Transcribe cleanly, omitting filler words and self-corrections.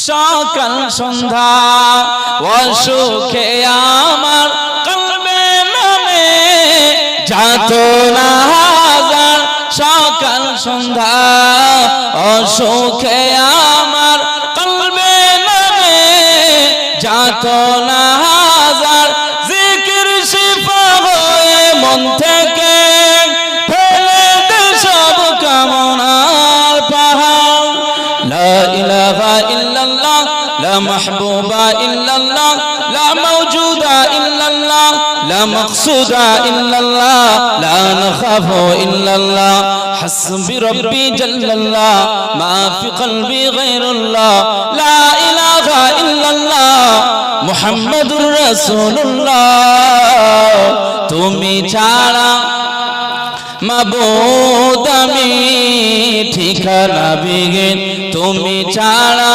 সকাল সন্ধ্যা অসুখে আমার কলবে নামে যাতনা হাজার সকাল সন্ধ্যা অসুখে আমার কলবে নামে যাতনা হাজার জিকির শিফা হয়ে মন থেকে ফেলে দে সব কামনার পাহাড় লা ইলাহা ইল্লাল্লাহ লা মাহবুবা ইল্লাল্লাহ লা মাওজুদা ইল্লাল্লাহ লা মাকসুদা ইল্লাল্লাহ লা নাখাফু ইল্লাল্লাহ হাসবি রব্বি জাল্লাল্লাহ মা ফি কলবি গায়রুল্লাহ লা ইলাহা ইল্লাল্লাহ মুহাম্মাদুর রাসূলুল্লাহ তুমি ছাড়া মাবুদ আমি ঠিকানা বিহীন তুমি ছাড়া